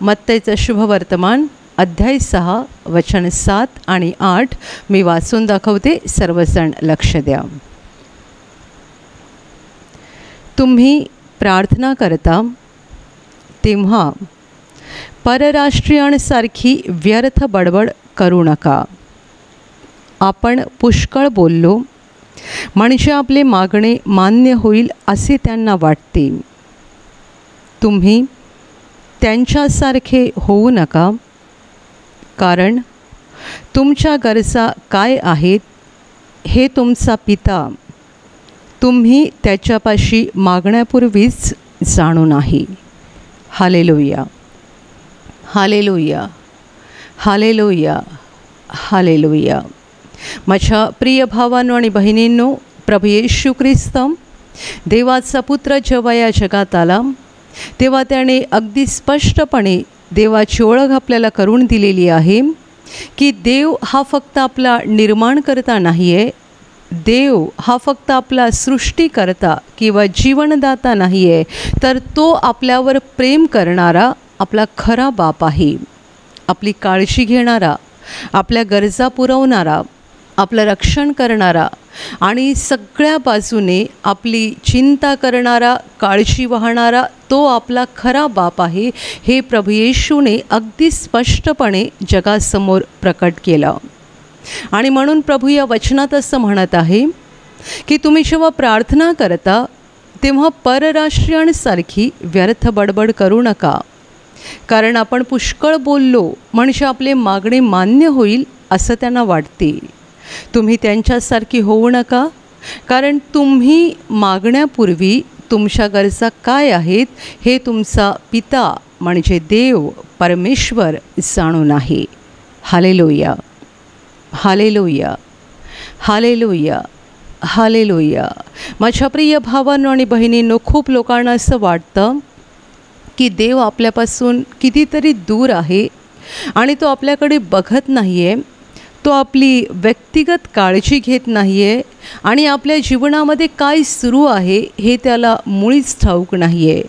मत्तईचं शुभवर्तमान अध्याय 6 वचन 7 आणि 8 मी वाचून दाखवते. सर्वजण लक्ष द्या. तुम्ही प्रार्थना करता तेव्हा परराष्ट्रीयांसारखी व्यर्थ बडबड करू नका. आपण पुष्कळ बोललो म्हणजे आपले मागणे मान्य होईल असे त्यांना वाटते. तुम्ही त्यांच्यासारखे होऊ नका, कारण तुमच्या गरजा काय आहेत हे तुमचा पिता तुम्ही त्याच्यापाशी मागण्यापूर्वीच जाणून आहे. Hallelujah, hallelujah, hallelujah, hallelujah. माझ्या प्रिय भावांनो आणि बहिणींनो, प्रभू येशू ख्रिस्त देवाचा पुत्र जेव्हा या जगात आला तेव्हा त्याने अगदी स्पष्टपणे देवाची ओळख आपल्याला करून दिलेली आहे की देव हा फक्त आपला निर्माणकर्ता नाही आहे. देव हा फक्त आपला सृष्टीकर्ता किंवा जीवनदाता नाही आहे, तर तो आपल्यावर प्रेम करणारा आपला खरा बाप आहे. आपली काळजी घेणारा, आपल्या गरजा पुरवणारा, आपलं रक्षण करणारा आणि सगळ्या बाजूने आपली चिंता करणारा, काळजी वाहणारा तो आपला खरा बाप आहे. हे प्रभू येशूने अगदी स्पष्टपणे जगासमोर प्रकट केलं. आणि म्हणून प्रभू या वचनात असं म्हणत आहे की तुम्ही जेव्हा प्रार्थना करता तेव्हा परराष्ट्रीयांसारखी व्यर्थ बडबड करू नका, कारण आपण पुष्कळ बोललो म्हणजे आपले मागणे मान्य होईल असं त्यांना वाटते. तुम्ही त्यांच्यासारखी होऊ नका, कारण तुम्ही मागण्यापूर्वी तुमच्या गरजा काय आहेत हे तुमचा पिता म्हणजे देव परमेश्वर जाणून आहे. Hallelujah, hallelujah, hallelujah, hallelujah. माझ्या प्रिय भावांनो आणि बहिणींनो, खूप लोकांना असं वाटतं की देव आपल्यापासून कितीतरी दूर आहे आणि तो आपल्याकडे बघत नाही आहे, तो आपली व्यक्तिगत काळजी घेत नाही आहे आणि आपल्या जीवनामध्ये काय सुरू आहे हे त्याला मुळीच ठाऊक नाही आहे.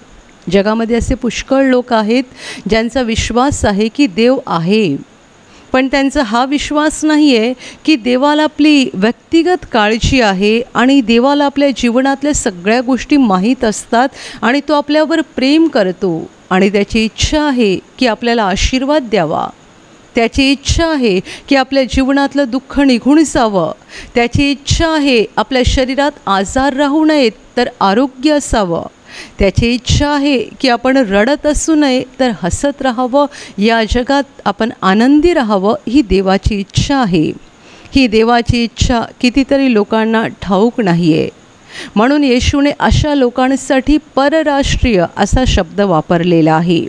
जगामध्ये असे पुष्कळ लोक आहेत ज्यांचा विश्वास आहे की देव आहे, पण त्यांचा हा विश्वास नाही आहे की देवाला आपली व्यक्तिगत काळजी आहे आणि देवाला आपल्या जीवनातल्या सगळ्या गोष्टी माहीत असतात आणि तो आपल्यावर प्रेम करतो आणि त्याची इच्छा आहे की आपल्याला आशीर्वाद द्यावा. त्याची इच्छा आहे की आपल्या जीवनातलं दुःख निघून जावं. त्याची इच्छा आहे आपल्या शरीरात आजार राहू नयेत तर आरोग्य असावं. त्याची इच्छा आहे की आपण रडत असू नये तर हसत राहावं, या जगात आपण आनंदी राहावं. ही देवाची इच्छा आहे. ही देवाची इच्छा कितीतरी लोकांना ठाऊक नाही आहे. म्हणून येशूने अशा लोकांसाठी परराष्ट्रीय असा शब्द वापरलेला आहे.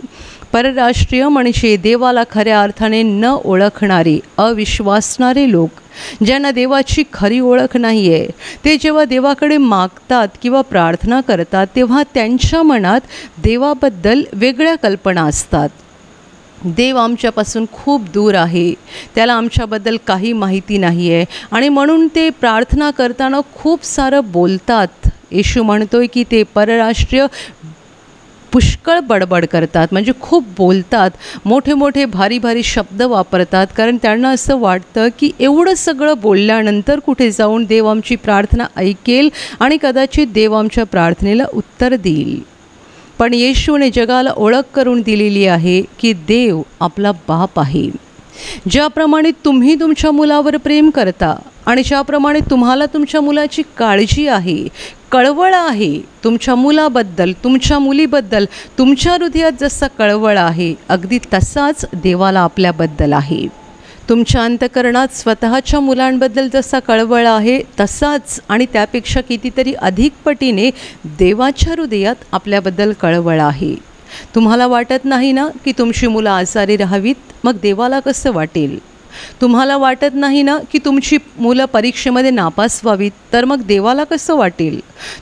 परराष्ट्रीय म्हणजे देवाला खऱ्या अर्थाने न ओळखणारे, अविश्वासणारे लोक, ज्यांना देवाची खरी ओळख नाही आहे. ते जेव्हा देवाकडे मागतात किंवा प्रार्थना करतात तेव्हा त्यांच्या मनात देवाबद्दल वेगळ्या कल्पना असतात. देव आमच्यापासून खूप दूर आहे, त्याला आमच्याबद्दल काही माहिती नाही आहे आणि म्हणून ते प्रार्थना करताना खूप सारं बोलतात. येशू म्हणतोय की ते परराष्ट्रीय पुष्कळ बडबड करतात, म्हणजे खूप बोलतात, मोठे मोठे भारी भारी शब्द वापरतात, कारण त्यांना असं वाटतं की एवढं सगळं बोलल्यानंतर कुठे जाऊन देव आमची प्रार्थना ऐकेल आणि कदाचित देव आमच्या प्रार्थनेला उत्तर देईल. पण येशूने जगाला ओळख करून दिलेली आहे की देव आपला बाप आहे. ज्याप्रमाणे तुम्ही तुमच्या मुलावर प्रेम करता आणि ज्याप्रमाणे तुम्हाला तुमच्या मुलाची काळजी आहे, कळवळ आहे, तुमच्या मुलाबद्दल, तुमच्या मुलीबद्दल तुमच्या हृदयात जसा कळवळ आहे अगदी तसाच देवाला आपल्याबद्दल आहे. तुमच्या अंतःकरणात स्वतःच्या मुलांबद्दल जसा कळवळ आहे तसाच आणि त्यापेक्षा कितीतरी अधिक पटीने देवाच्या हृदयात आपल्याबद्दल कळवळ आहे. तुम्हाला वाटत नाही ना की तुमची मुलं आजारी राहावीत, मग देवाला कसं वाटेल? तुम्हाला वाटत नाही ना की तुमची मुलं परीक्षेमध्ये नापास व्हावीत, तर मग देवाला कसं वाटेल?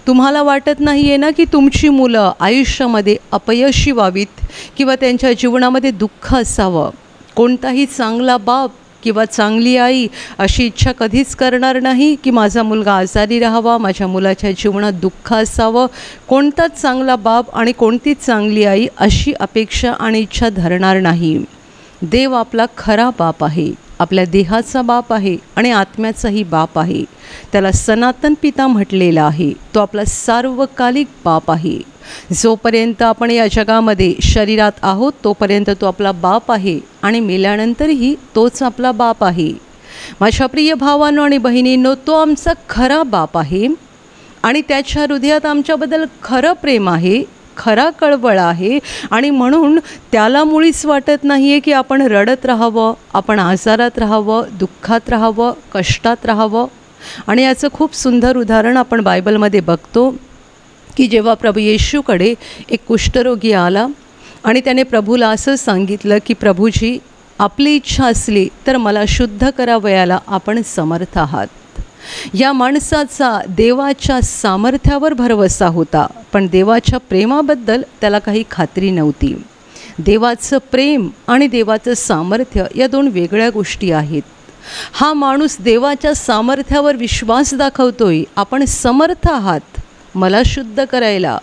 तुम्हाला वाटत नाही आहे ना की तुमची मुलं आयुष्यामध्ये अपयशी व्हावीत किंवा त्यांच्या जीवनामध्ये दुःख असावं. कोणताही चांगला बाप किंवा चांगली आई अशी इच्छा कधीच करणार नाही की माझा मुलगा आजारी राहावा, माझ्या मुलाच्या जीवनात दुःख असावं. कोणताच चांगला बाप आणि कोणतीच चांगली आई अशी अपेक्षा आणि इच्छा धरणार नाही. देव आपला खरा बाप आहे, आपल्या देहाचा बाप आहे आणि आत्म्याचाही बाप आहे. त्याला सनातन पिता म्हटलेला आहे. तो आपला सार्वकालिक बाप आहे. जोपर्यंत आपण या जगामध्ये शरीरात आहोत तोपर्यंत तो आपला बाप आहे आणि मेल्यानंतरही तोच आपला बाप आहे. माझ्या प्रिय भावांनो आणि बहिणींनो, तो आमचा खरा बाप आहे आणि त्याच्या हृदयात आमच्याबद्दल खरं प्रेम आहे, खरा कळवळा आहे. आणि म्हणून त्याला मुळीच वाटत नाही आहे की आपण रडत राहावं, आपण आजारात राहावं, दुःखात राहावं, कष्टात राहावं. आणि याचं खूप सुंदर उदाहरण आपण बायबलमध्ये बघतो की जेव्हा प्रभू येशूकडे एक कुष्ठरोगी आला आणि त्याने प्रभूला असं सांगितलं की प्रभूजी, आपली इच्छा असली तर मला शुद्ध करावयाला आपण समर्थ आहात. या माणसाचा देवाच्या सामर्थ्यावर भरवसा होता, पण देवाच्या प्रेमाबद्दल त्याला काही खात्री नव्हती. देवाचं प्रेम आणि देवाचं सामर्थ्य या दोन वेगळ्या गोष्टी आहेत. हा माणूस देवाच्या सामर्थ्यावर विश्वास दाखवतोय, आपण समर्थ आहात मला शुद्ध करायला.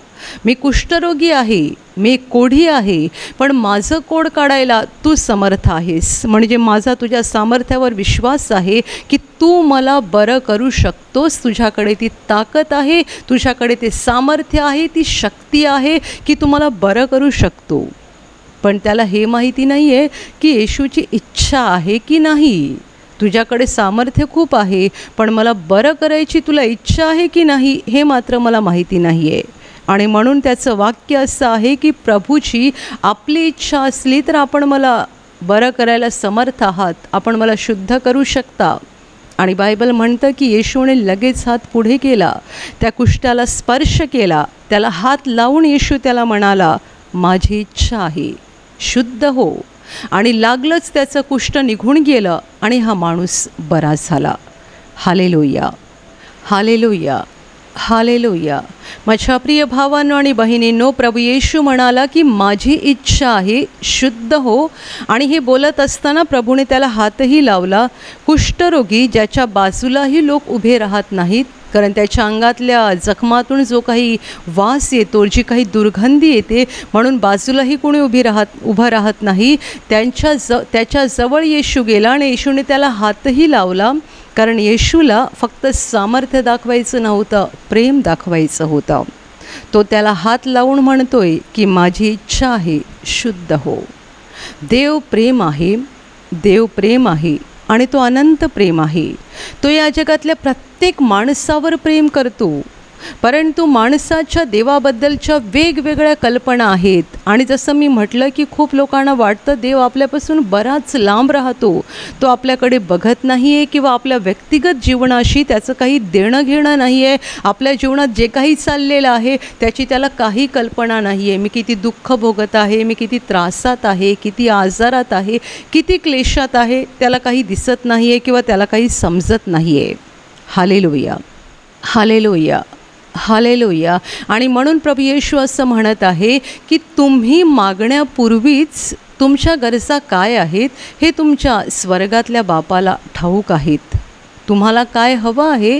मी कुष्ठरोगी आहे, मी कोढी आहे, पण माझं कोड काढायला तू समर्थ आहेस. म्हणजे माझा तुझ्या सामर्थ्यावर विश्वास आहे की तू मला बरं करू शकतोस. तुझ्याकडे ती ताकद आहे, तुझ्याकडे ते सामर्थ्य आहे, ती शक्ती आहे की तू मला बरं करू शकतो. पण त्याला हे माहिती नाही आहे की येशूची इच्छा आहे की नाही. तुझ्याकडे सामर्थ्य खूप आहे, पण मला बरं करायची तुला इच्छा आहे की नाही हे मात्र मला माहिती नाही आहे. आणि म्हणून त्याचं वाक्य असं आहे की प्रभूची आपली इच्छा असली तर आपण मला बरं करायला समर्थ आहात, आपण मला शुद्ध करू शकता. आणि बायबल म्हणतं की येशूने लगेच हात पुढे केला, त्या कुष्ठाला स्पर्श केला, त्याला हात लावून येशू त्याला म्हणाला, माझी इच्छा आहे, शुद्ध हो. आणि लागलंच त्याचं कुष्ठ निघून गेलं आणि हा माणूस बरा झाला. Hallelujah, hallelujah, hallelujah. माझ्या प्रिय भावांनो आणि बहिणींनो, प्रभू येशू म्हणाला की माझी इच्छा आहे, शुद्ध हो. आणि हे बोलत असताना प्रभूने त्याला हातही लावला. कुष्ठरोगी ज्याच्या बाजूलाही लोक उभे राहत नाहीत, कारण त्याच्या अंगातल्या जखमातून जो काही वास येतो, जी काही दुर्गंधी येते, म्हणून बाजूलाही कोणी उभं राहत नाही. त्याच्याजवळ येशू गेला आणि येशूने त्याला हातही लावला, कारण येशूला फक्त सामर्थ्य दाखवायचं नव्हतं, प्रेम दाखवायचं होतं. तो त्याला हात लावून म्हणतोय की माझी इच्छा आहे, शुद्ध हो. देव प्रेम आहे, देव प्रेम आहे आणि तो अनंत प्रेम आहे. तो या जगातल्या प्रत्येक माणसावर प्रेम करतो, परंतु माणसाच्या देवाबद्दलच्या वेगवेगळ्या कल्पना आहेत. आणि जसं मी म्हटलं की खूप लोकांना वाटतं देव आपल्यापासून बराच लांब राहतो, तो आपल्याकडे बघत नाही आहे किंवा आपल्या व्यक्तिगत जीवनाशी त्याचं काही देणं घेणं नाही आहे. आपल्या जीवनात जे काही चाललेलं आहे त्याची त्याला काही कल्पना नाही आहे. मी किती दुःख भोगत आहे, मी किती त्रासात आहे, किती आजारात आहे, किती क्लेशात आहे, त्याला काही दिसत नाही आहे किंवा त्याला काही समजत नाही आहे. Hallelujah, hallelujah, hallelujah. आणि म्हणून प्रभू येशू असं म्हणत आहे की तुम्ही मागण्यापूर्वीच तुमच्या गरजा काय आहेत हे तुमच्या स्वर्गातल्या बापाला ठाऊक आहेत. तुम्हाला काय हवं आहे,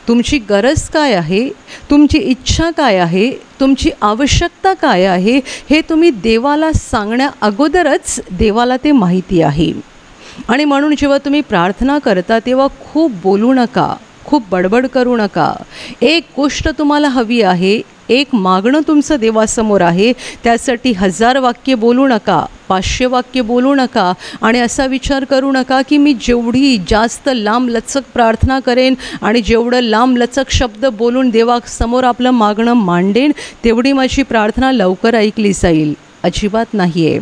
तुमची गरज काय आहे, तुमची इच्छा काय आहे, तुमची आवश्यकता काय आहे, हे तुम्ही देवाला सांगण्या अगोदरच देवाला ते माहिती आहे. आणि म्हणून जेव्हा तुम्ही प्रार्थना करता तेव्हा खूप बोलू नका, खूप बडबड करू नका. एक गोष्ट तुम्हाला हवी आहे, एक मागणं तुमचं देवासमोर आहे, त्यासाठी 1000 वाक्य बोलू नका, 500 वाक्य बोलू नका. आणि असा विचार करू नका की मी जेवढी जास्त लांबलचक प्रार्थना करेन आणि जेवढं लांबलचक शब्द बोलून देवासमोर आपलं मागणं मांडेन तेवढी माझी प्रार्थना लवकर ऐकली जाईल. अजिबात नाही आहे.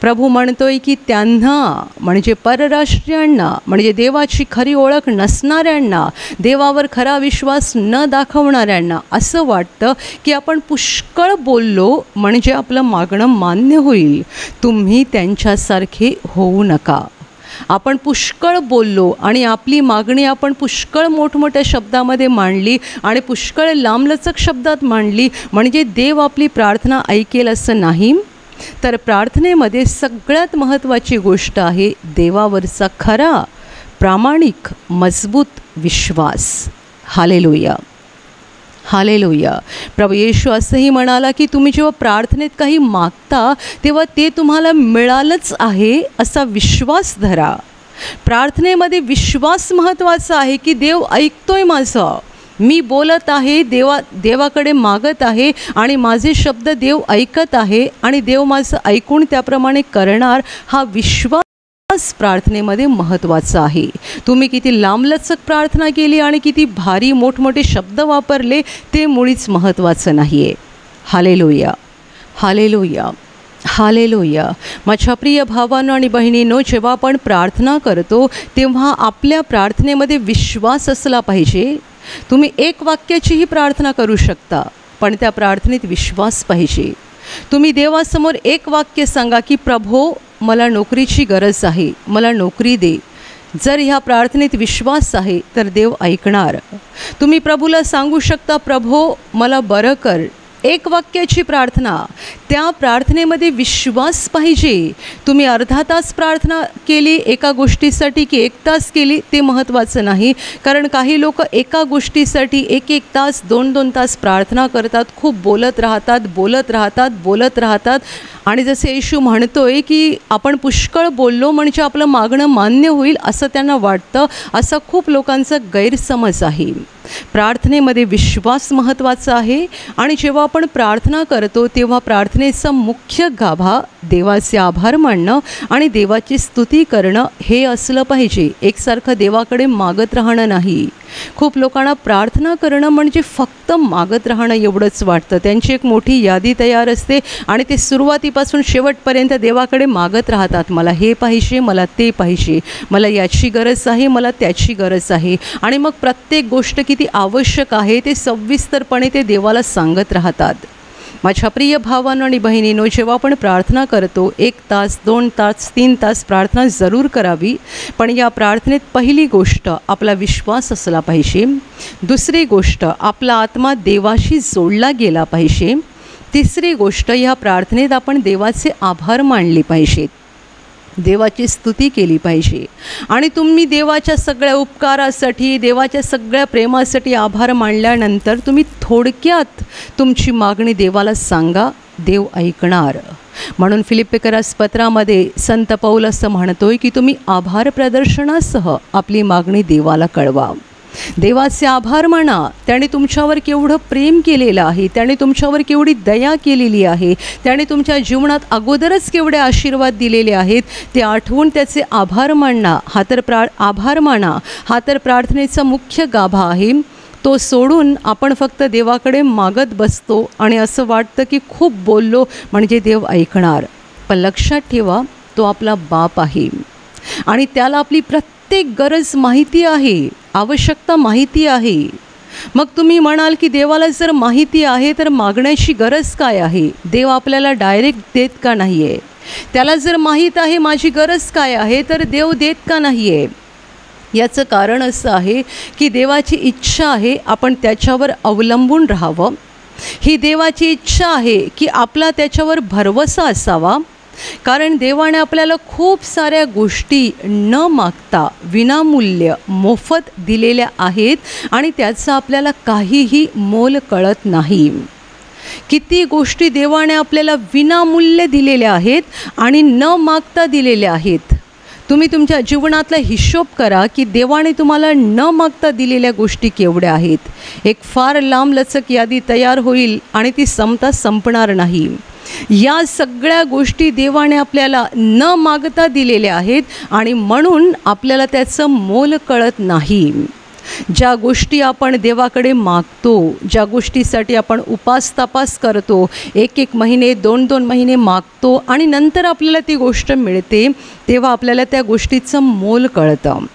प्रभू म्हणतोय की त्यांना, म्हणजे परराष्ट्रीयांना, म्हणजे देवाची खरी ओळख नसणाऱ्यांना, देवावर खरा विश्वास न दाखवणाऱ्यांना असं वाटतं की आपण पुष्कळ बोललो म्हणजे आपलं मागणं मान्य होईल. तुम्ही त्यांच्यासारखे होऊ नका. आपण पुष्कळ बोललो आणि आपली मागणी आपण पुष्कळ मोठमोठ्या शब्दामध्ये मांडली आणि पुष्कळ लांबलचक शब्दात मांडली म्हणजे देव आपली प्रार्थना ऐकेल असं नाही. तर प्रार्थनेमध्ये सगळ्यात महत्त्वाची गोष्ट आहे देवावरचा खरा, प्रामाणिक, मजबूत विश्वास. Hallelujah, hallelujah. प्रभू येशू असंही म्हणाला की तुम्ही जेव्हा प्रार्थनेत काही मागता तेव्हा ते तुम्हाला मिळालंच आहे असा विश्वास धरा. प्रार्थनेमध्ये विश्वास महत्त्वाचा आहे की देव ऐकतोय माझं, मी बोलत आहे, देवाकडे मागत आहे आणि माझे शब्द देव ऐकत आहे आणि देव माझं ऐकून त्याप्रमाणे करणार. हा विश्वास प्रार्थनेमध्ये महत्त्वाचा आहे. तुम्ही किती लांबलचक प्रार्थना केली आणि किती भारी मोठमोठे शब्द वापरले ते मुळीच महत्त्वाचं नाही आहे. Hallelujah, hallelujah, hallelujah. माझ्या प्रिय भावांनो आणि बहिणींनो, जेव्हा आपण प्रार्थना करतो तेव्हा आपल्या प्रार्थनेमध्ये विश्वास असला पाहिजे. तुम्ही एक वाक्याचीही प्रार्थना करू शकता, पण त्या प्रार्थनेत विश्वास पाहिजे. तुम्ही देवासमोर एक वाक्य सांगा की प्रभो मला नोकरीची गरज आहे, मला नोकरी दे. जर ह्या प्रार्थनेत विश्वास आहे तर देव ऐकणार. तुम्ही प्रभूला सांगू शकता प्रभो मला बरं कर. एक वाक्याची प्रार्थना, त्या प्रार्थनेमध्ये विश्वास पाहिजे. तुम्ही अर्धा तास प्रार्थना केली एका गोष्टीसाठी की 1 तास केली ते महत्त्वाचं नाही. कारण काही लोक एका गोष्टीसाठी 1 तास 2 तास प्रार्थना करतात, खूप बोलत राहतात. आणि जसे येशू म्हणतोय की आपण पुष्कळ बोललो म्हणजे आपलं मागणं मान्य होईल असं त्यांना वाटतं. असा खूप लोकांचा गैरसमज आहे. प्रार्थनेमध्ये विश्वास महत्त्वाचा आहे. आणि जेव्हा आपण प्रार्थना करतो तेव्हा प्रार्थनेचा मुख्य गाभा देवाचे आभार मानणं आणि देवाची स्तुती करणं हे असलं पाहिजे. एकसारखं देवाकडे मागत राहणं नाही. खूप लोकांना प्रार्थना करणं म्हणजे फक्त मागत राहणं एवढंच वाटतं. त्यांची एक मोठी यादी तयार असते आणि ते सुरुवातीपासून शेवटपर्यंत देवाकडे मागत राहतात. मला हे पाहिजे, मला ते पाहिजे, मला याची गरज आहे, मला त्याची गरज आहे. आणि मग प्रत्येक गोष्ट किती आवश्यक आहे ते सविस्तरपणे ते देवाला सांगत राहतात. माझ्या प्रिय भावांनो आणि बहिणींनो, जेव्हा आपण प्रार्थना करतो 1 तास 2 तास 3 तास प्रार्थना जरूर करावी. पण या प्रार्थनेत पहिली गोष्ट आपला विश्वास असला पाहिजे. दुसरी गोष्ट आपला आत्मा देवाशी जोडला गेला पाहिजे. तिसरी गोष्ट या प्रार्थनेत आपण देवाचे आभार मानले पाहिजेत, देवाची स्तुती केली पाहिजे. आणि तुम्ही देवाच्या सगळ्या उपकारासाठी, देवाच्या सगळ्या प्रेमासाठी आभार मानल्यानंतर तुम्ही थोडक्यात तुमची मागणी देवाला सांगा, देव ऐकणार. म्हणून फिलिप्पिकरास पत्रामध्ये संत पौल असं म्हणतोय की तुम्ही आभार प्रदर्शनासह आपली मागणी देवाला कळवा. देवाचे आभार माना. त्याने तुमच्यावर केवढं प्रेम केलेलं आहे, त्याने तुमच्यावर केवढी दया केलेली आहे, त्याने तुमच्या जीवनात अगोदरच केवढे आशीर्वाद दिलेले आहेत ते आठवून त्याचे आभार मानणं. आभार माना हा तर प्रार्थनेचा मुख्य गाभा आहे. तो सोडून आपण फक्त देवाकडे मागत बसतो आणि असं वाटतं की खूप बोललो म्हणजे देव ऐकणार. पण लक्षात ठेवा, तो आपला बाप आहे आणि त्याला आपली प्रत्येक गरज माहिती आहे, आवश्यकता माहिती आहे. मग तुम्ही म्हणाल की देवाला जर माहिती आहे तर मागण्याची गरज काय आहे? देव आपल्याला डायरेक्ट देत का नाही आहे? त्याला जर माहीत आहे माझी गरज काय आहे तर देव देत का नाही आहे? याचं कारण असं आहे की देवाची इच्छा आहे आपण त्याच्यावर अवलंबून राहावं. ही देवाची इच्छा आहे की आपला त्याच्यावर भरवसा असावा. कारण देवाने आपल्याला खूप साऱ्या गोष्टी न मागता विनामूल्य मोफत दिलेल्या आहेत आणि त्याचं आपल्याला काहीही मोल कळत नाही. किती गोष्टी देवाने आपल्याला विनामूल्य दिलेल्या आहेत आणि न मागता दिलेल्या आहेत. तुम्ही तुमच्या जीवनातला हिशोब करा की देवाने तुम्हाला न मागता दिलेल्या गोष्टी केवढ्या आहेत. एक फार लांब लचक यादी तयार होईल आणि ती संपणार नाही. या सगळ्या गोष्टी देवाने आपल्याला न मागता दिलेल्या आहेत आणि म्हणून आपल्याला त्याचं मोल कळत नाही. ज्या गोष्टी आपण देवाकडे मागतो, ज्या गोष्टीसाठी आपण उपास तपास करतो, 1 महिने 2 महिने मागतो आणि नंतर आपल्याला ती गोष्ट मिळते, तेव्हा आपल्याला त्या गोष्टीचं मोल कळतं.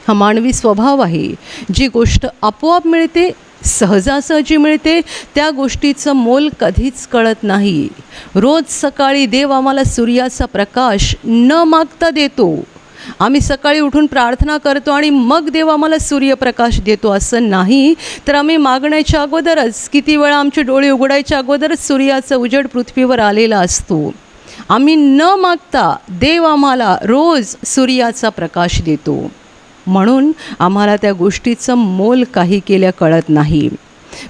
हा मानवी स्वभाव आहे. जी गोष्ट आपोआप मिळते, सहजासहजी मिळते, त्या गोष्टीचं मोल कधीच कळत नाही. रोज सकाळी देव आम्हाला सूर्याचा प्रकाश न मागता देतो. आम्ही सकाळी उठून प्रार्थना करतो आणि मग देव आम्हाला सूर्यप्रकाश देतो असं नाही, तर आम्ही मागण्याच्या अगोदरच, किती वेळा आमचे डोळे उघडायच्या अगोदरच सूर्याचा उजेड पृथ्वीवर आलेला असतो. आम्ही न मागता देव आम्हाला रोज सूर्याचा प्रकाश देतो. म्हणून आम्हाला त्या गोष्टीचं मोल काही केल्या कळत नाही.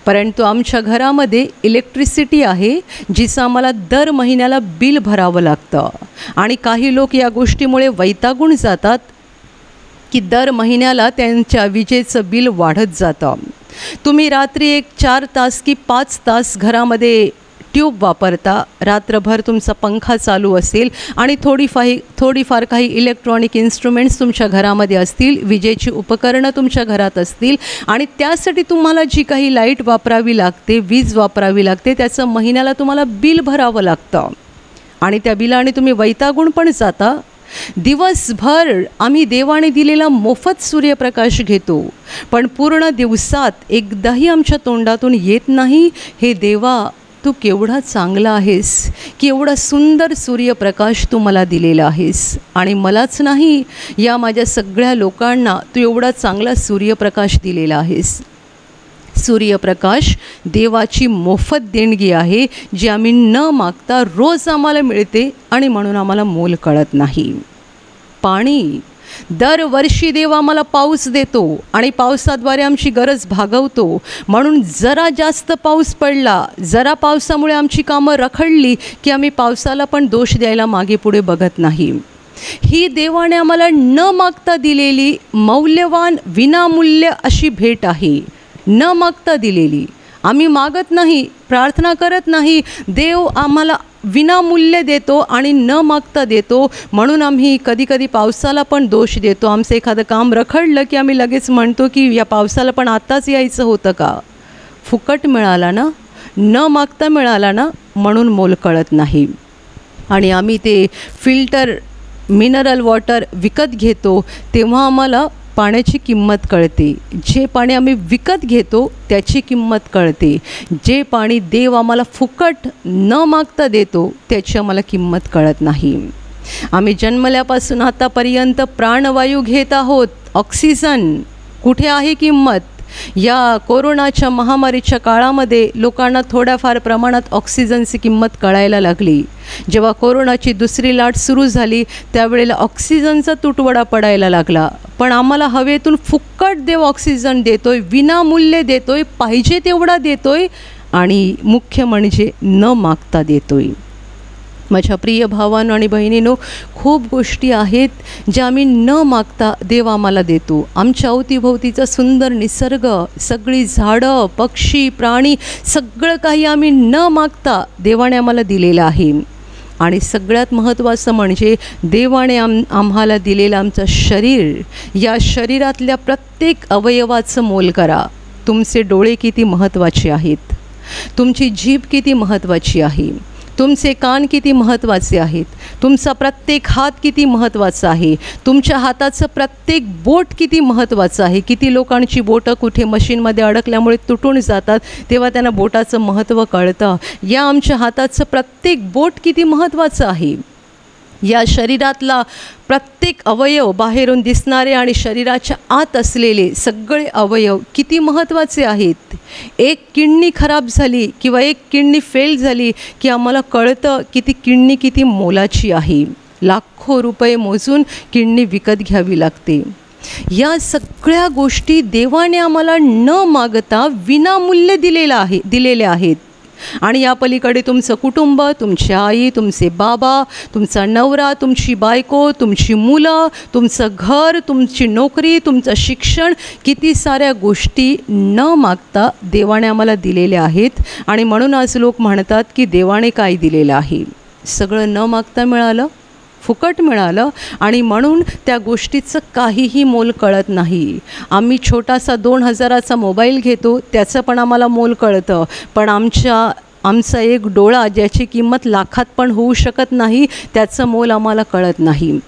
परंतु आमच्या घरामध्ये इलेक्ट्रिसिटी आहे, जिचं आम्हाला दर महिन्याला बिल भरावं लागतं. आणि काही लोक या गोष्टीमुळे वैतागून जातात की दर महिन्याला त्यांच्या विजेचं बिल वाढत जातं. तुम्ही रात्री एक 4 तास की 5 तास घरामध्ये ट्यूब वापरता, रात्रभर तुमचा पंखा चालू असेल आणि थोडीफार काही इलेक्ट्रॉनिक इन्स्ट्रुमेंट्स तुमच्या घरामध्ये असतील, विजेची उपकरणं तुमच्या घरात असतील आणि त्यासाठी तुम्हाला जी काही लाईट वापरावी लागते, वीज वापरावी लागते, त्याचं महिन्याला तुम्हाला बिल भरावं लागतं आणि त्या बिलाने तुम्ही वैतागून पण जाता. दिवसभर आम्ही देवाने दिलेला मोफत सूर्यप्रकाश घेतो, पण पूर्ण दिवसात एकदाही आमच्या तोंडातून येत नाही, हे देवा तू केवढा चांगला आहेस, की एवढा सुंदर सूर्यप्रकाश तू मला दिलेला आहेस. आणि मलाच नाही, या माझ्या सगळ्या लोकांना तू एवढा चांगला सूर्यप्रकाश दिलेला आहेस. सूर्यप्रकाश देवाची मोफत देणगी आहे, जी आम्ही न मागता रोज आम्हाला मिळते आणि म्हणून आम्हाला मोल कळत नाही. पाणी, दरवर्षी देव आम्हाला पाऊस देतो आणि पावसाद्वारे आमची गरज भागवतो. म्हणून जरा जास्त पाऊस पडला, जरा पावसामुळे आमची कामं रखडली की आम्ही पावसाला पण दोष द्यायला मागे पुढे बघत नाही. ही देवाने आम्हाला न मागता दिलेली मौल्यवान विनामूल्य अशी भेट आहे, न मागता दिलेली. आम्ही मागत नाही, प्रार्थना करत नाही, देव आम्हाला विनामूल्य देतो आणि न मागता देतो. म्हणून आम्ही कधीकधी पावसाला पण दोष देतो. आमचं एखादं काम रखडलं की आम्ही लगेच म्हणतो की या पावसाला पण आत्ताच यायचं होतं का, फुकट मिळाला ना, न मागता मिळाला ना, म्हणून मोल कळत नाही. आणि आम्ही ते फिल्टर मिनरल वॉटर विकत घेतो तेव्हा आम्हाला पाण्याची किंमत कळते. जे पाणी आम्ही विकत घेतो त्याची किंमत कळते. जे पाणी देव आम्हाला फुकट न मागता देतो त्याची आम्हाला किंमत कळत नाही. आम्ही जन्मल्यापासून आतापर्यंत प्राणवायू घेत आहोत, ऑक्सिजन. कुठे आहे किंमत? या कोरोनाच्या महामारीच्या काळामध्ये लोकांना थोड्याफार प्रमाणात ऑक्सिजनची किंमत कळायला लागली. जेव्हा कोरोनाची दुसरी लाट सुरू झाली त्यावेळेला ऑक्सिजनचा तुटवडा पडायला लागला. पण आम्हाला हवेतून फुकट देव ऑक्सिजन देतोय, विनामूल्य देतोय, पाहिजे तेवढा देतोय आणि मुख्य म्हणजे न मागता देतोय. माझ्या प्रिय भावांनो आणि बहिणींनो, खूप गोष्टी आहेत ज्या आम्ही न मागता देव आम्हाला देतो. आमच्या अवतीभोवतीचा सुंदर निसर्ग, सगळी झाडं, पक्षी, प्राणी, सगळं काही आम्ही न मागता देवाने आम्हाला दिलेलं आहे. आणि सगळ्यात महत्त्वाचं म्हणजे देवाने आम्हाला दिलेलं आमचं शरीर. या शरीरातल्या प्रत्येक अवयवाचं मोल करा. तुमचे डोळे किती महत्त्वाचे आहेत, तुमची जीभ किती महत्त्वाची आहे, तुमचे कान किती महत्त्वाचे आहेत, तुमचा प्रत्येक हात किती महत्त्वाचा आहे, तुमच्या हाताचं प्रत्येक बोट किती महत्त्वाचं आहे. किती लोकांची बोटं कुठे मशीनमध्ये अडकल्यामुळे तुटून जातात, तेव्हा त्यांना बोटाचं महत्त्व कळतं. या आमच्या हाताचं प्रत्येक बोट किती महत्त्वाचं आहे. या शरीरातला प्रत्येक अवयव, बाहेरून दिसणारे आणि शरीराच्या आत असलेले सगळे अवयव किती महत्त्वाचे आहेत. एक किडनी खराब झाली किंवा एक किडनी फेल झाली की आम्हाला कळतं की ती किडनी किती मोलाची आहे. लाखो रुपये मोजून किडनी विकत घ्यावी लागते. या सगळ्या गोष्टी देवाने आम्हाला न मागता विनामूल्य दिलेल्या आहेत. आणि या पलीकडे तुमचं कुटुंब, तुमची आई, तुमचे बाबा, तुमचा नवरा, तुमची बायको, तुमची मुलं, तुमचं घर, तुमची नोकरी, तुमचं शिक्षण, किती साऱ्या गोष्टी न मागता देवाने आम्हाला दिलेल्या आहेत. आणि म्हणून आज लोक म्हणतात की देवाने काय दिलेलं आहे, सगळं न मागता मिळालं, फुकट मिळालं आणि म्हणून त्या गोष्टीचं काहीही मोल कळत नाही. आम्ही छोटासा 2000चा मोबाईल घेतो, त्याचं पण आम्हाला मोल कळतं, पण आमचा एक डोळा ज्याची किंमत लाखात पण होऊ शकत नाही त्याचं मोल आम्हाला कळत नाही.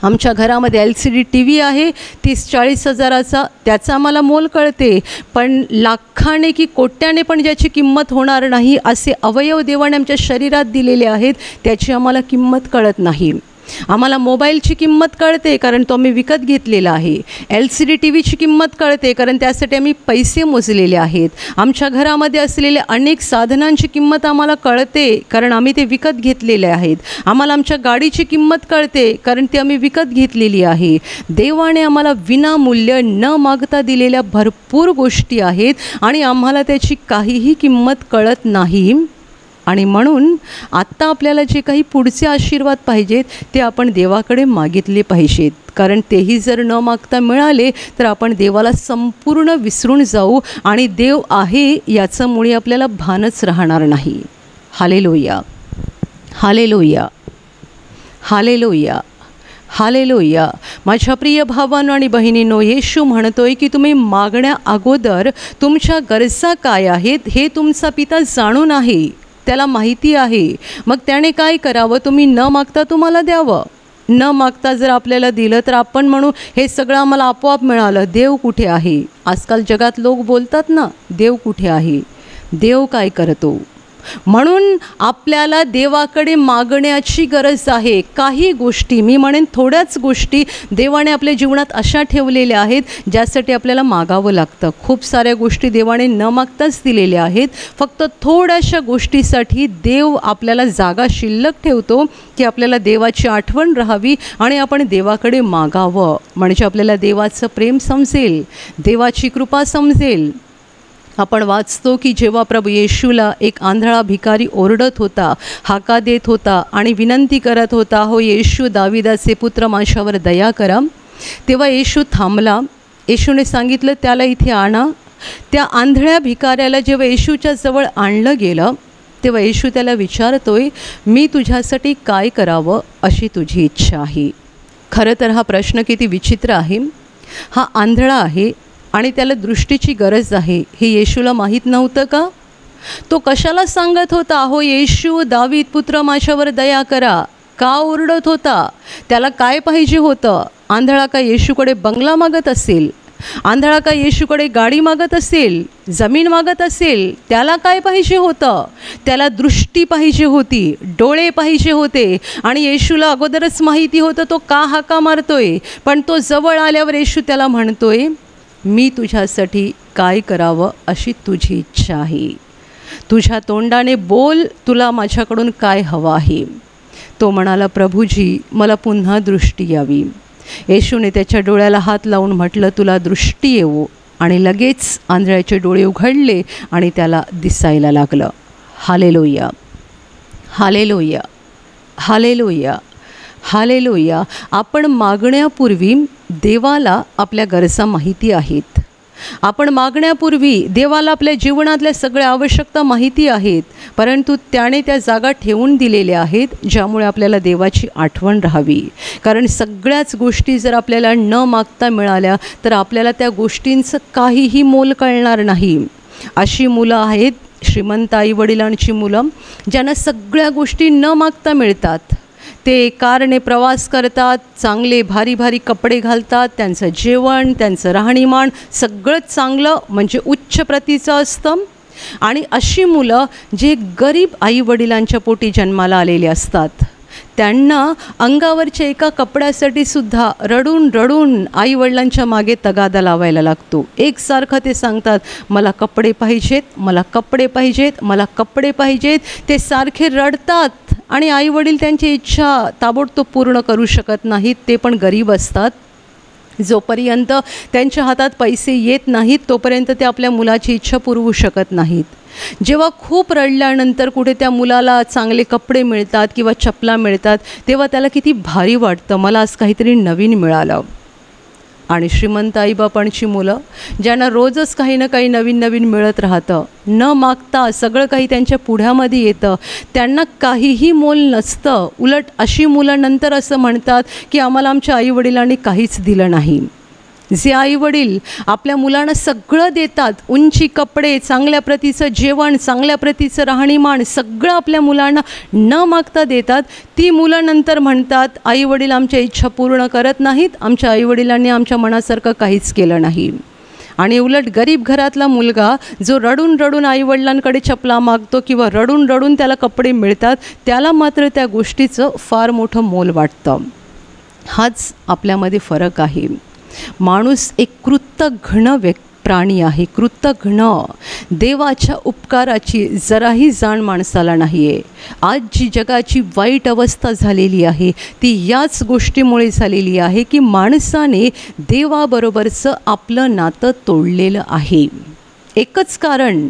आमच्या घरामध्ये LCD TV आहे 30-40 हजाराचा, त्याचा आम्हाला मोल कळते, पण लाखाने की कोट्याने पण ज्याची किंमत होणार नाही असे अवयव देवाने आमच्या शरीरात दिलेले आहेत, त्याची आम्हाला किंमत कळत नाही. आम्हाला मोबाईलची किंमत कळते कारण तो आम्ही विकत घेतलेला आहे. LCD TV ची किंमत कळते कारण त्यासाठी आम्ही पैसे मोजलेले आहेत. आमच्या घरामध्ये असलेल्या अनेक साधनांची किंमत आम्हाला कळते कारण आम्ही ते विकत घेतलेले आहेत. आम्हाला आमच्या गाडीची किंमत कळते कारण ती आम्ही विकत घेतलेली आहे. देवाने आम्हाला विनामूल्य न मागता दिलेल्या भरपूर गोष्टी आहेत आणि आम्हाला त्याची काहीही किंमत कळत नाही. आणि म्हणून आत्ता आपल्याला जे काही पुढचे आशीर्वाद पाहिजेत ते आपण देवाकडे मागितले पाहिजेत, कारण तेही जर न मागता मिळाले तर आपण देवाला संपूर्ण विसरून जाऊ आणि देव आहे याचं मुळी आपल्याला भानच राहणार नाही. Hallelujah, hallelujah, hallelujah, hallelujah. माझ्या प्रिय भावांनो आणि बहिणींनो, येशू म्हणतोय की तुम्ही मागण्या अगोदर तुमच्या गरजा काय आहेत हे तुमचा पिता जाणून आहे, त्याला माहिती आहे. मग त्याने काय करावं? तुम्ही न मागता तुम्हाला द्यावं. न मागता जर आपल्याला दिलं तर आपण म्हणू हे सगळं आम्हाला आपोआप मिळालं. देव कुठे आहे? आजकाल जगात लोक बोलतात ना, देव कुठे आहे, देव काय करतो? म्हणून आपल्याला देवाकडे मागण्याची गरज आहे. काही गोष्टी, मी म्हणेन थोड्याच गोष्टी देवाने आपल्या जीवनात अशा ठेवलेल्या आहेत ज्यासाठी आपल्याला मागावं लागतं. खूप साऱ्या गोष्टी देवाने न मागताच दिलेल्या आहेत. फक्त थोड्याशा गोष्टीसाठी देव आपल्याला जागा शिल्लक ठेवतो की आपल्याला देवाची आठवण राहावी आणि आपण देवाकडे मागावं. म्हणजे आपल्याला देवाचं प्रेम समजेल, देवाची कृपा समजेल. आपण वाचतो की जेव्हा प्रभू येशूला एक आंधळा भिकारी ओरडत होता, हाका देत होता आणि विनंती करत होता, हो येशू दाविदाचे पुत्र माझ्यावर दया करा, तेव्हा येशू थांबला. येशूने सांगितलं त्याला इथे आणा. त्या आंधळ्या भिकाऱ्याला जेव्हा येशूच्या जवळ आणलं गेलं तेव्हा येशू त्याला विचारतोय, मी तुझ्यासाठी काय करावं अशी तुझी इच्छा आहे? खरं तर हा प्रश्न किती विचित्र आहे. हा आंधळा आहे आणि त्याला दृष्टीची गरज आहे हे येशूला माहीत नव्हतं का? तो कशाला सांगत होता, हो येशू दावीद पुत्र माझ्यावर दया करा? का ओरडत होता? त्याला काय पाहिजे होतं? आंधळा का येशूकडे बंगला मागत असेल? आंधळा का येशूकडे गाडी मागत असेल? जमीन मागत असेल? त्याला काय पाहिजे होतं? त्याला दृष्टी पाहिजे होती, डोळे पाहिजे होते. आणि येशूला अगोदरच माहिती होतं तो का हाका मारतोय. पण तो जवळ आल्यावर येशू त्याला म्हणतोय, मी तुझ्यासाठी काय करावं अशी तुझी इच्छा आहे. तुझ्या तोंडाने बोल, तुला माझ्याकडून काय हवं आहे. तो म्हणाला, प्रभूजी मला पुन्हा दृष्टी यावी. येशूने त्याच्या डोळ्याला हात लावून म्हटलं, तुला दृष्टी येवो. आणि लगेच आंधळ्याचे डोळे उघडले आणि त्याला दिसायला लागलं. Hallelujah, hallelujah, hallelujah, hallelujah. आपण मागण्यापूर्वी देवाला आपल्या गरजा माहिती आहेत. आपण मागण्यापूर्वी देवाला आपल्या जीवनातल्या सगळ्या आवश्यकता माहिती आहेत, परंतु त्याने त्या जागा ठेवून दिलेल्या आहेत ज्यामुळे आपल्याला देवाची आठवण राहावी. कारण सगळ्याच गोष्टी जर आपल्याला न मागता मिळाल्या तर आपल्याला त्या गोष्टींचं काहीही मोल कळणार नाही. अशी मुलं आहेत, श्रीमंत आईवडिलांची मुलं, ज्यांना सगळ्या गोष्टी न मागता मिळतात. ते कारने प्रवास करतात, चांगले भारी भारी कपडे घालतात, त्यांचं जेवण, त्यांचं राहणीमान सगळंच चांगलं म्हणजे उच्च प्रतीचं असतं. आणि अशी मुलं जे गरीब आईवडिलांच्या पोटी जन्माला आलेले असतात, त्यांना अंगावरच्या एका कपड्यासाठी सुद्धा रडून रडून आईवडिलांच्या मागे तगादा लावायला लागतो. एकसारखं ते सांगतात, मला कपडे पाहिजेत, मला कपडे पाहिजेत, मला कपडे पाहिजेत. ते सारखे रडतात आणि आईवडील त्यांची इच्छा ताबडतोब पूर्ण करू शकत नाहीत. ते पण गरीब असतात. जोपर्यंत त्यांच्या हातात पैसे येत नाहीत तोपर्यंत ते आपल्या मुलाची इच्छा पुरवू शकत नाहीत. जेव्हा खूप रडल्यानंतर कुठे त्या मुलाला चांगले कपडे मिळतात किंवा चपला मिळतात तेव्हा त्याला किती भारी वाटतं, मला आज काहीतरी नवीन मिळालं. आणि श्रीमंत आईबापांची मुलं ज्यांना रोजच काही ना काही नवीन नवीन मिळत राहतं, न मागता सगळं काही त्यांच्या पुढ्यामध्ये येतं, त्यांना काहीही मोल नसतं. उलट अशी मुलं नंतर असं म्हणतात की आम्हाला आमच्या आईवडिलांनी काहीच दिलं नाही. जे आईवडील आपल्या मुलांना सगळं देतात, उंची कपडे, चांगल्या प्रतीचं जेवण, चांगल्या प्रतीचं राहणीमान सगळं आपल्या मुलांना न मागता देतात, ती मुलं नंतर म्हणतात आईवडील आमच्या इच्छा पूर्ण करत नाहीत, आमच्या आईवडिलांनी आमच्या मनासारखं काहीच केलं नाही. आणि उलट गरीब घरातला मुलगा जो रडून रडून आईवडिलांकडे चपला मागतो किंवा रडून रडून त्याला कपडे मिळतात, त्याला मात्र त्या गोष्टीचं फार मोठं मोल वाटतं. हाच आपल्यामध्ये फरक आहे. माणूस एक कृतघ्न प्राणी आहे, कृतघ्न. देवाच्या उपकाराची जराही जाण माणसाला नाही आहे. आज जी जगाची वाईट अवस्था झालेली आहे ती याच गोष्टीमुळे झालेली आहे की माणसाने देवाबरोबरचं आपलं नातं तोडलेलं आहे. एकच कारण,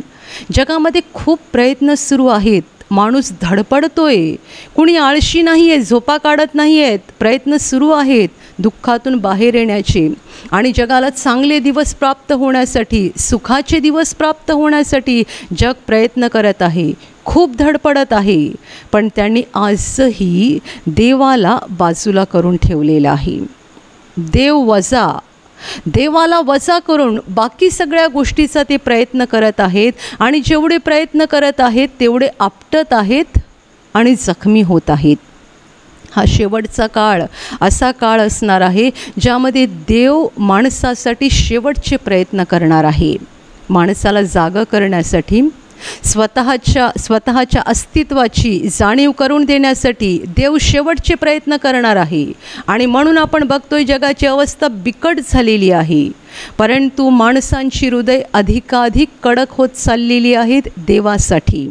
जगामध्ये खूप प्रयत्न सुरू आहेत, माणूस धडपडतोय, कुणी आळशी नाही आहे, झोपा काढत नाही आहेत, प्रयत्न सुरू आहेत दुःखातून बाहेर येण्याचे आणि जगाला चांगले दिवस प्राप्त होण्यासाठी, सुखाचे दिवस प्राप्त होण्यासाठी जग प्रयत्न करत आहे, खूप धडपडत आहे. पण त्यांनी आजही देवाला बाजूला करून ठेवलेलं आहे. देवाला वजा करून बाकी सगळ्या गोष्टीचा ते प्रयत्न करत आहेत आणि जेवढे प्रयत्न करत आहेत तेवढे आपटत आहेत आणि जखमी होत आहेत. हा शेवटचा काळ असा काळ असणार आहे ज्यामध्ये देव माणसासाठी शेवटचे प्रयत्न करणार आहे. माणसाला जागं करण्यासाठी, स्वतःच्या अस्तित्वाची जाणीव करून देण्यासाठी देव शेवटचे प्रयत्न करणार आहे. आणि म्हणून आपण बघतोय जगाची अवस्था बिकट झालेली आहे. परंतु माणसांची हृदय अधिकाधिक कडक होत चाललेली आहेत देवासाठी.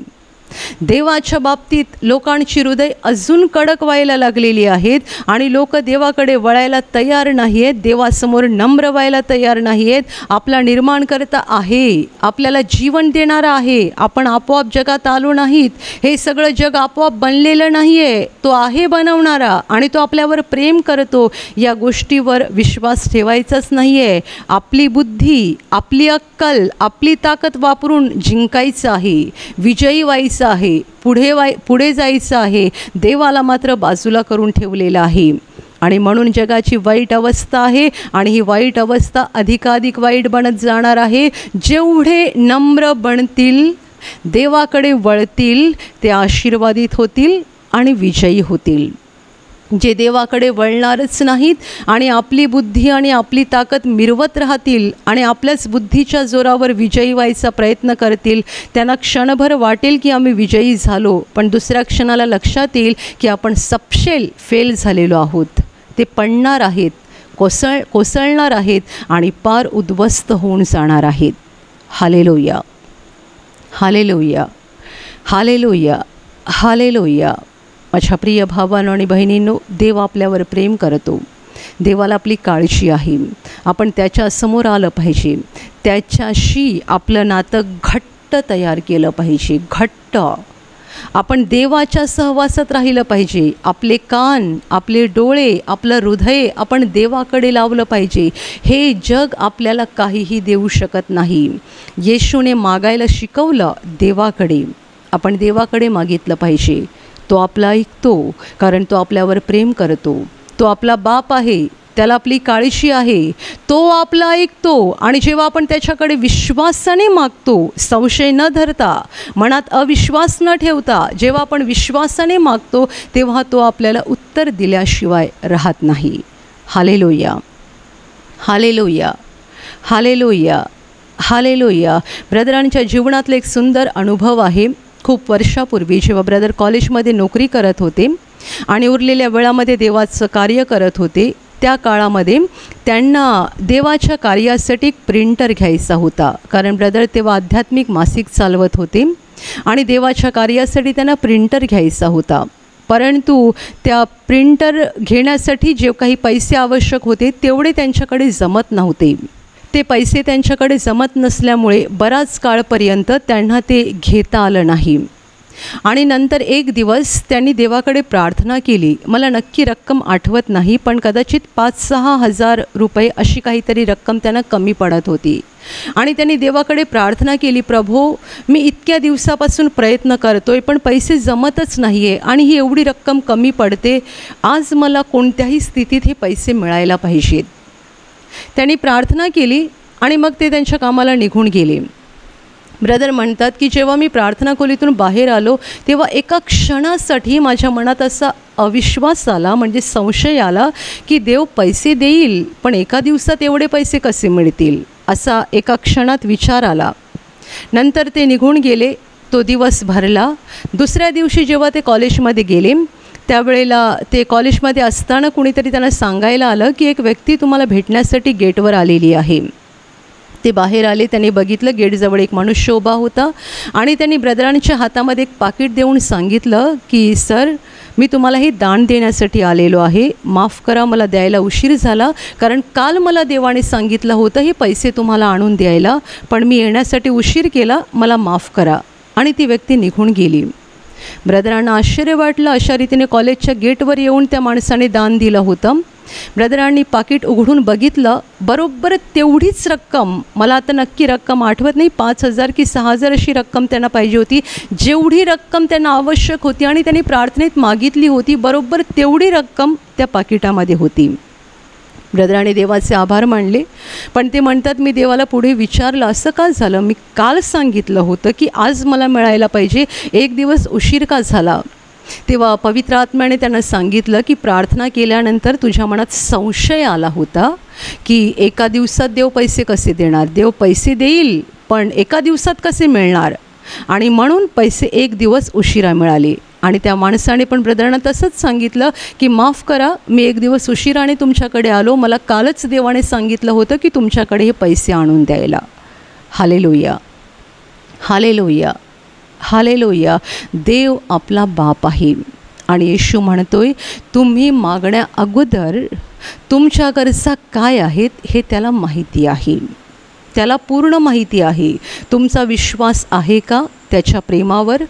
देवाच्या बाबतीत लोकांची हृदय अजून कडक व्हायला लागलेली आहेत आणि लोक देवाकडे वळायला तयार नाही आहेत, देवासमोर नम्र व्हायला तयार नाही आहेत. आपला निर्माणकर्ता आहे, आपल्याला जीवन देणारा आहे, आपण आपोआप जगात आलो नाहीत, हे सगळं जग आपोआप बनलेलं नाही आहे, तो आहे बनवणारा आणि तो आपल्यावर प्रेम करतो. या गोष्टीवर विश्वास ठेवायचाच नाही आहे. आपली बुद्धी, आपली अक्कल, आपली ताकद वापरून जिंकायचं आहे, विजयी व्हायचं आहे, पुढे जायचं आहे. देवाला मात्र बाजूला करून ठेवलेलं आहे आणि म्हणून जगाची वाईट अवस्था आहे आणि ही वाईट अवस्था अधिकाधिक वाईट बनत जाणार आहे. जेवढे नम्र बनतील, देवाकडे वळतील, ते आशीर्वादित होतील आणि विजयी होतील. जे देवाकडे वळणारच नाहीत आणि आपली बुद्धी आणि आपली ताकद मिरवत राहतील आणि आपल्याच बुद्धीच्या जोरावर विजयी व्हायचा प्रयत्न करतील, त्यांना क्षणभर वाटेल की आम्ही विजयी झालो, पण दुसऱ्या क्षणाला लक्षात येईल की आपण सपशेल फेल झालेलो आहोत. ते पडणार आहेत, कोसळणार आहेत आणि पार उद्ध्वस्त होऊन जाणार आहेत. Hallelujah, hallelujah, hallelujah, hallelujah. माझ्या प्रिय भावांनो आणि बहिणींनो, देव आपल्यावर प्रेम करतो. देवाला आपली काळजी आहे. आपण त्याच्या समोर आलं पाहिजे, त्याच्याशी आपलं नातं घट्ट तयार केलं पाहिजे, घट्ट. आपण देवाच्या सहवासात राहिलं पाहिजे. आपले कान, आपले डोळे, आपलं हृदय आपण देवाकडे लावलं पाहिजे. हे जग आपल्याला काहीही देऊ शकत नाही. येशूने मागायला शिकवलं देवाकडे, आपण देवाकडे मागितलं पाहिजे. तो आपला ऐकतो, कारण तो आपल्यावर प्रेम करतो. तो आपला बाप आहे, त्याला आपली काळजी आहे, तो आपला ऐकतो. आणि जेव्हा आपण त्याच्याकडे विश्वासाने मागतो, संशय न धरता, मनात अविश्वास न ठेवता, जेव्हा आपण विश्वासाने मागतो तेव्हा तो आपल्याला उत्तर दिल्याशिवाय राहत नाही. Hallelujah, hallelujah, hallelujah, hallelujah. ब्रदरांच्या जीवनातला एक सुंदर अनुभव आहे. खूप वर्षापूर्वी जेव्हा ब्रदर कॉलेजमध्ये नोकरी करत होते आणि उरलेल्या वेळामध्ये देवाचं कार्य करत होते, त्या काळामध्ये त्यांना देवाच्या कार्यासाठी एक प्रिंटर घ्यायचा होता. कारण ब्रदर तेव्हा आध्यात्मिक मासिक चालवत होते आणि देवाच्या कार्यासाठी त्यांना प्रिंटर घ्यायचा होता. परंतु त्या प्रिंटर घेण्यासाठी जे काही पैसे आवश्यक होते तेवढे त्यांच्याकडे जमत नव्हते. ते पैसे त्यांच्याकडे जमत नसल्यामुळे बराच काळपर्यंत त्यांना ते घेता आलं नाही. आणि नंतर एक दिवस त्यांनी देवाकडे प्रार्थना केली. मला नक्की रक्कम आठवत नाही, पण कदाचित 5-6 हजार रुपये अशी काहीतरी रक्कम त्यांना कमी पडत होती. आणि त्यांनी देवाकडे प्रार्थना केली, प्रभो, मी इतक्या दिवसापासून प्रयत्न करतोय पण पैसे जमतच नाही आहे आणि ही एवढी रक्कम कमी पडते. आज मला कोणत्याही स्थितीत हे पैसे मिळायला पाहिजेत. त्यांनी प्रार्थना केली आणि मग ते त्यांच्या कामाला निघून गेले. ब्रदर म्हणतात की जेव्हा मी प्रार्थना खोलीतून बाहेर आलो तेव्हा एका क्षणासाठी माझ्या मनात असा अविश्वास आला, म्हणजे संशय आला की देव पैसे देईल पण एका दिवसात एवढे पैसे कसे मिळतील. असा एका क्षणात विचार आला. नंतर ते निघून गेले. तो दिवस भरला. दुसऱ्या दिवशी जेव्हा ते कॉलेजमध्ये गेले त्यावेळेला ते कॉलेजमध्ये असताना कुणीतरी त्यांना सांगायला आलं की एक व्यक्ती तुम्हाला भेटण्यासाठी गेटवर आलेली आहे. ते बाहेर आले. त्यांनी बघितलं गेटजवळ एक मनुष्य उभा होता आणि त्यांनी ब्रदरांच्या हातामध्ये एक पाकिट देऊन सांगितलं की सर, मी तुम्हाला हे दान देण्यासाठी आलेलो आहे. माफ करा, मला द्यायला उशीर झाला, कारण काल मला देवाने सांगितलं होतं हे पैसे तुम्हाला आणून द्यायला, पण मी येण्यासाठी उशीर केला, मला माफ करा. आणि ती व्यक्ती निघून गेली. ब्रदरांना आश्चर्य वाटलं. अशा रीतीने कॉलेजच्या गेटवर येऊन त्या माणसाने दान दिलं होतं. ब्रदरांनी पाकिट उघडून बघितलं. बरोबर तेवढीच रक्कम, मला आता नक्की रक्कम आठवत नाही, 5,000 की 6,000 अशी रक्कम त्यांना पाहिजे होती. जेवढी रक्कम त्यांना आवश्यक होती आणि त्यांनी प्रार्थनेत मागितली होती, बरोबर तेवढी रक्कम त्या पाकिटामध्ये होती. ब्रदराने देवाचे आभार मानले. पण ते म्हणतात, मी देवाला पुढे विचारलं, असं का झालं? मी काल सांगितलं होतं की आज मला मिळायला पाहिजे, एक दिवस उशीर का झाला? तेव्हा पवित्र आत्म्याने त्यांना सांगितलं की प्रार्थना केल्यानंतर तुझ्या मनात संशय आला होता की एका दिवसात देव पैसे कसे देणार? देव पैसे देईल, पण एका दिवसात कसे मिळणार? आणि म्हणून पैसे एक दिवस उशिरा मिळाले. आणि त्या माणसाने पण ब्रदरांना तसंच सांगितलं की माफ करा, मी एक दिवस उशिराने तुमच्याकडे आलो, मला कालच देवाने सांगितलं होतं की तुमच्याकडे हे पैसे आणून द्यायला. Hallelujah, hallelujah, hallelujah. देव आपला बाप आहे आणि येशू म्हणतोय, तुम्ही मागण्या अगोदर तुमच्या गरजा काय आहेत हे त्याला माहिती आहे. त्याला पूर्ण माहिती आहे. तुमचा विश्वास आहे का त्याच्या प्रेमावर?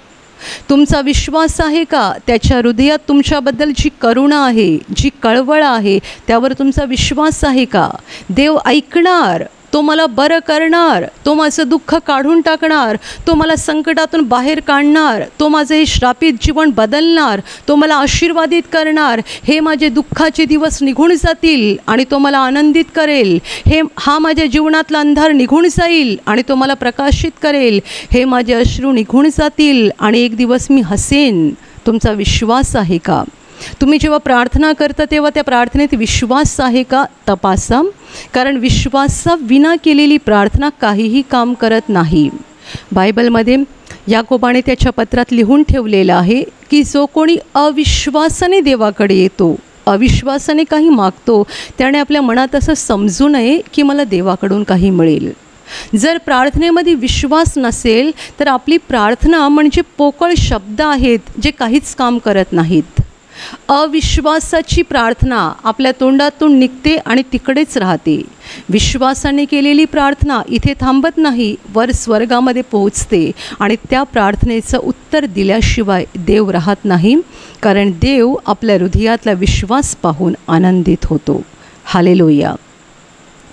तुमचा विश्वास आहे का त्याच्या हृदयात तुमच्याबद्दल जी करुणा आहे, जी कळवळ आहे, त्यावर तुमचा विश्वास आहे का? देव ऐकणार, तो मला बरं करणार, तो माझं दुःख काढून टाकणार, तो मला संकटातून बाहेर काढणार, तो माझं हे श्रापित जीवन बदलणार, तो मला आशीर्वादित करणार, हे माझे दुःखाचे दिवस निघून जातील आणि तो मला आनंदित करेल, हा माझ्या जीवनातला अंधार निघून जाईल आणि तो मला प्रकाशित करेल, हे माझे अश्रू निघून जातील आणि एक दिवस मी हसेन. तुमचा विश्वास आहे का? तुम्ही जेव्हा प्रार्थना करता तेव्हा त्या प्रार्थनेत विश्वास आहे का तपासा, कारण विश्वासाविना केलेली प्रार्थना काहीही काम करत नाही. बायबलमध्ये याकोबाने त्याच्या पत्रात लिहून ठेवलेलं आहे की जो कोणी अविश्वासाने देवाकडे येतो, अविश्वासाने काही मागतो, त्याने आपल्या मनात असं समजू नये की मला देवाकडून काही मिळेल. जर प्रार्थनेमध्ये विश्वास नसेल तर आपली प्रार्थना म्हणजे पोकळ शब्द आहेत जे काहीच काम करत नाहीत. अविश्वासाची प्रार्थना आपल्या तोंडातून निघते आणि तिकडेच राहते. विश्वासाने केलेली प्रार्थना इथे थांबत नाही, वर स्वर्गामध्ये पोहोचते आणि त्या प्रार्थनेचं उत्तर दिल्याशिवाय देव राहत नाही, कारण देव आपल्या हृदयातला विश्वास पाहून आनंदित होतो. Hallelujah,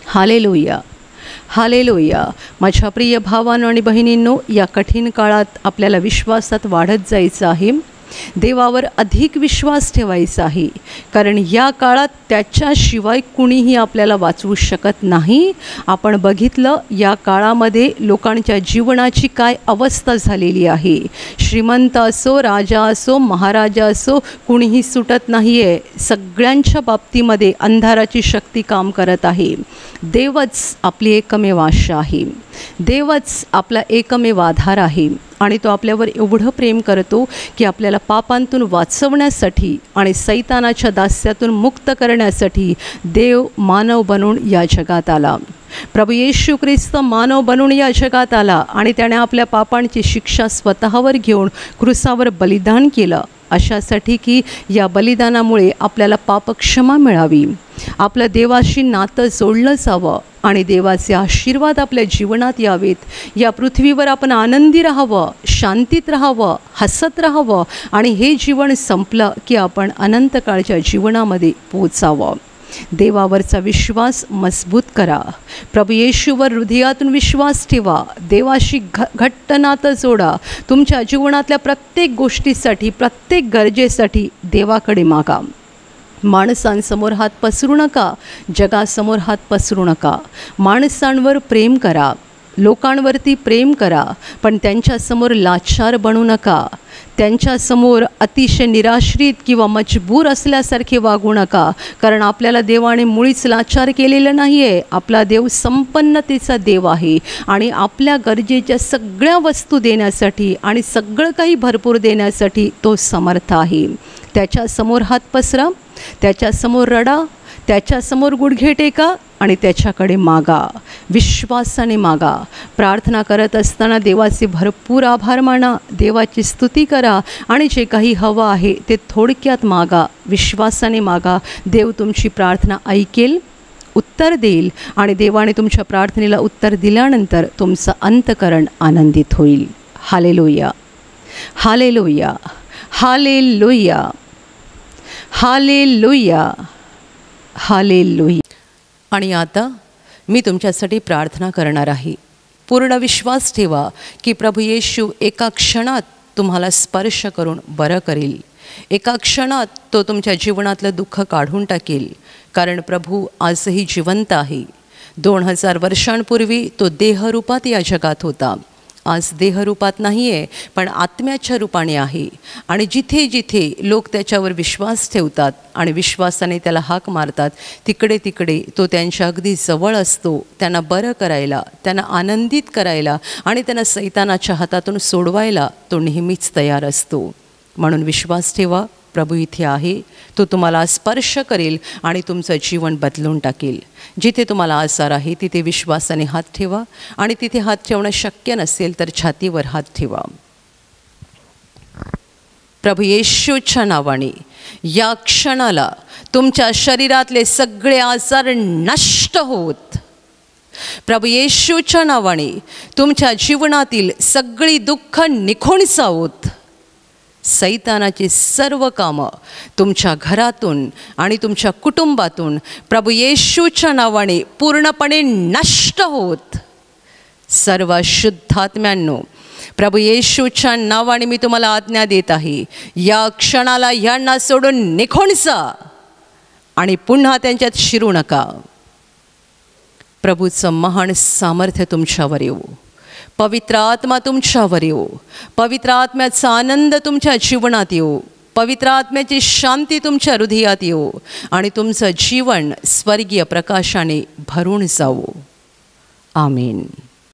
hallelujah, hallelujah. माझ्या प्रिय भावांनो आणि बहिणींनो, या कठीण काळात आपल्याला विश्वासात वाढत जायचं आहे. देवावर अधिक विश्वास ठेवायचा आहे, कारण या काळात त्याच्याशिवाय कुणीही आपल्याला वाचवू शकत नाही. आपण बघितलं या काळामध्ये लोकांच्या जीवनाची काय अवस्था झालेली आहे. श्रीमंत असो, राजा असो, महाराजा असो, कुणीही सुटत नाही आहे. सगळ्यांच्या बाबतीमध्ये अंधाराची शक्ती काम करत आहे. देवच आपली एकमेव आशा आहे. देवच आपला एकमेव आधार आहे आणि तो आपल्यावर एवढं प्रेम करतो की आपल्याला पापांतून वाचवण्यासाठी आणि सैतानाच्या दास्यातून मुक्त करण्यासाठी देव मानव बनून या जगात आला. प्रभू येशू ख्रिस्त मानव बनून या जगात आला आणि त्याने आपल्या पापांची शिक्षा स्वतःवर घेऊन क्रूसावर बलिदान केलं, अशासाठी की या बलिदानामुळे आपल्याला पापक्षमा मिळावी, आपलं देवाशी नातं जोडलं जावं आणि देवाचे आशीर्वाद आपल्या जीवनात यावेत. या पृथ्वीवर आपण आनंदी राहावं, शांतीत राहावं, हसत राहावं आणि हे जीवन संपलं की आपण अनंतकाळच्या जीवनामध्ये पोचावं. देवावरचा विश्वास मजबूत करा. प्रभू येशूवर हृदयातून विश्वास ठेवा. देवाशी घट्ट नातं जोडा. तुमच्या जीवनातल्या प्रत्येक गोष्टीसाठी, प्रत्येक गरजेसाठी देवाकडे मागा. माणसांसमोर हात पसरू नका, जगासमोर हात पसरू नका. माणसांवर प्रेम करा, लोकांवरती प्रेम करा, पण त्यांच्यासमोर लाचार बनू नका. त्यांच्यासमोर अतिशय निराश्रित किंवा मजबूर असल्यासारखे वागू नका, कारण आपल्याला देवाने मुळीच लाचार केलेलं नाही आहे. आपला देव संपन्नतेचा देव आहे आणि आपल्या गरजेच्या सगळ्या वस्तू देण्यासाठी आणि सगळं काही भरपूर देण्यासाठी तो समर्थ आहे. त्याच्यासमोर हात पसरा, त्याच्यासमोर रडा, त्याच्यासमोर गुडघे टेका आणि त्याच्याकडे मागा, विश्वासाने मागा. प्रार्थना करत असताना देवाचे भरपूर आभार माना, देवाची स्तुती करा आणि जे काही हवं आहे ते थोडक्यात मागा, विश्वासाने मागा. देव तुमची प्रार्थना ऐकेल, उत्तर देईल आणि देवाने तुमच्या प्रार्थनेला उत्तर दिल्यानंतर तुमचं अंतःकरण आनंदित होईल. Hallelujah, hallelujah, hallelujah, hallelujah, hallelujah. आणि आता मी तुमच्यासाठी प्रार्थना करणार आहे. पूर्ण विश्वास ठेवा की प्रभू येशू एका क्षणात तुम्हाला स्पर्श करून बरं करेल. एका क्षणात तो तुमच्या जीवनातलं दुःख काढून टाकेल, कारण प्रभू आजही जिवंत आहे. 2000 वर्षांपूर्वी तो देहरूपात या जगात होता. आज देहरूपात नाही आहे, पण आत्म्याच्या रूपाने आहे. आणि जिथे जिथे लोक त्याच्यावर विश्वास ठेवतात आणि विश्वासाने त्याला हाक मारतात, तिकडे तिकडे तो त्यांच्या अगदी जवळ असतो, त्यांना बरं करायला, त्यांना आनंदित करायला आणि त्यांना सैतानाच्या हातातून सोडवायला तो नेहमीच तयार असतो. म्हणून विश्वास ठेवा, प्रभू इथे आहे. तो तुम्हाला स्पर्श करेल आणि तुमचं जीवन बदलून टाकेल. जिथे तुम्हाला आजार आहे तिथे विश्वासाने हात ठेवा आणि तिथे हात ठेवणं शक्य नसेल तर छातीवर हात ठेवा. प्रभू येशूच्या नावाने या क्षणाला तुमच्या शरीरातले सगळे आजार नष्ट होत, प्रभू येशूच्या नावाने तुमच्या जीवनातील सगळी दुःख निघून जावोत. सैतानाची सर्व कामं तुमच्या घरातून आणि तुमच्या कुटुंबातून प्रभू येशूच्या नावाने पूर्णपणे नष्ट होत. सर्व शुद्धात्म्यांनो, प्रभू येशूच्या नावाने मी तुम्हाला आज्ञा देत आहे, या क्षणाला यांना सोडून निघून जा आणि पुन्हा त्यांच्यात शिरू नका. प्रभूचं महान सामर्थ्य तुमच्यावर येऊ, पवित्र आत्मा तुमच्यावर येऊ, पवित्र आत्म्याचा आनंद तुमच्या जीवनात येऊ, पवित्र आत्म्याची शांती तुमच्या हृदयात येऊ आणि तुमचं जीवन स्वर्गीय प्रकाशाने भरून जावो. आमेन.